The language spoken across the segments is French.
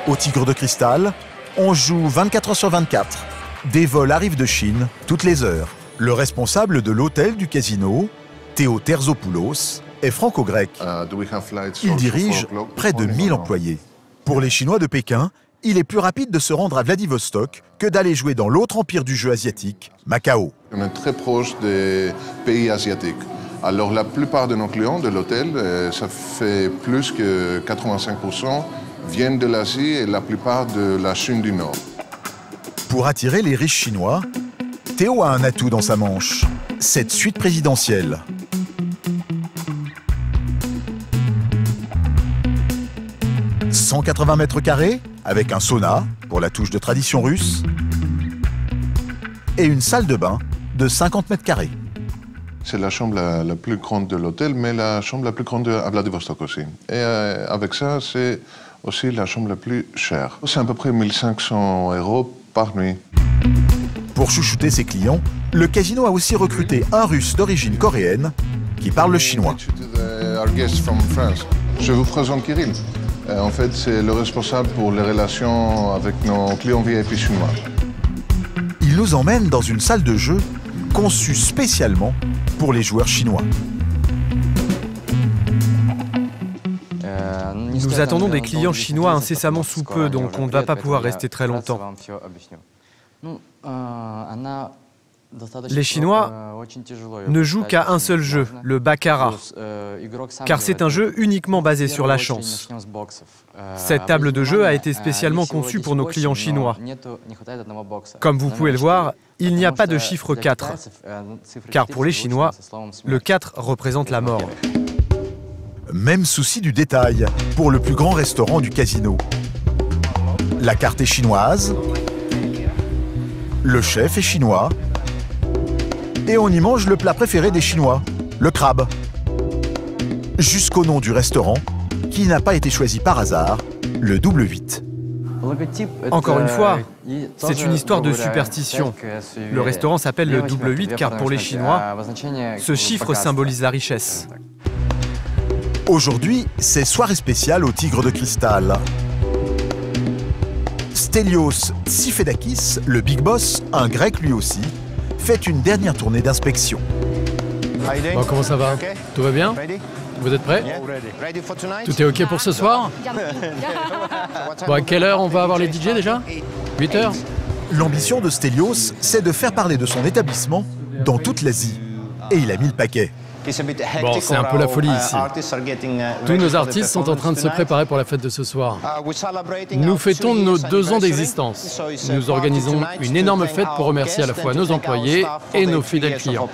Au Tigre de Cristal, on joue 24 heures sur 24. Des vols arrivent de Chine toutes les heures. Le responsable de l'hôtel du casino, Théo Terzopoulos, est franco-grec. Il dirige près de 1000 employés. Pour les Chinois de Pékin, il est plus rapide de se rendre à Vladivostok que d'aller jouer dans l'autre empire du jeu asiatique, Macao. On est très proche des pays asiatiques. Alors la plupart de nos clients de l'hôtel, ça fait plus que 85%, viennent de l'Asie et la plupart de la Chine du Nord. Pour attirer les riches chinois, Théo a un atout dans sa manche, cette suite présidentielle. « 180 mètres carrés, avec un sauna, pour la touche de tradition russe, et une salle de bain de 50 mètres carrés. C'est la chambre la plus grande de l'hôtel, mais la chambre la plus grande à Vladivostok aussi. Et avec ça, c'est aussi la chambre la plus chère. C'est à peu près 1500 € par nuit. Pour chouchouter ses clients, le casino a aussi recruté un Russe d'origine coréenne qui parle le chinois. Je vous présente Kirill. En fait, c'est le responsable pour les relations avec nos clients VIP chinois. Il nous emmène dans une salle de jeu conçue spécialement pour les joueurs chinois. Nous attendons des clients chinois incessamment sous peu, donc on ne va pas pouvoir rester très longtemps. Les Chinois ne jouent qu'à un seul jeu, le baccarat, car c'est un jeu uniquement basé sur la chance. Cette table de jeu a été spécialement conçue pour nos clients chinois. Comme vous pouvez le voir, il n'y a pas de chiffre 4, car pour les Chinois, le 4 représente la mort. Même souci du détail pour le plus grand restaurant du casino. La carte est chinoise, le chef est chinois, et on y mange le plat préféré des Chinois, le crabe. Jusqu'au nom du restaurant, qui n'a pas été choisi par hasard, le double 8. Encore une fois, c'est une histoire de superstition. Le restaurant s'appelle le double 8 car pour les Chinois, ce chiffre symbolise la richesse. Aujourd'hui, c'est soirée spéciale au Tigre de Cristal. Stelios Tsifedakis, le big boss, un grec lui aussi, fait une dernière tournée d'inspection. Bon, comment ça va? Tout va bien? Vous êtes prêts? Tout est OK pour ce soir? Bon, à quelle heure on va avoir les DJ déjà? 8 heures? L'ambition de Stelios, c'est de faire parler de son établissement dans toute l'Asie. Et il a mis le paquet. Bon, c'est un peu la folie ici. Tous nos artistes sont en train de se préparer pour la fête de ce soir. Nous fêtons nos 2 ans d'existence. Nous organisons une énorme fête pour remercier à la fois nos employés et nos fidèles clients.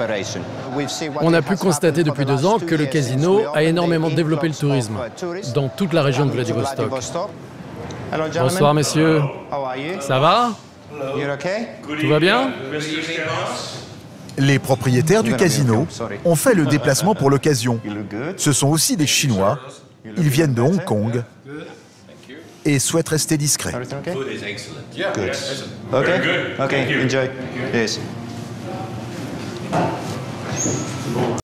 On a pu constater depuis 2 ans que le casino a énormément développé le tourisme dans toute la région de Vladivostok. Bonsoir messieurs. Ça va? Tout va bien? Les propriétaires du casino ont fait le déplacement pour l'occasion. Ce sont aussi des Chinois. Ils viennent de Hong Kong et souhaitent rester discrets. Okay, enjoy. Yes.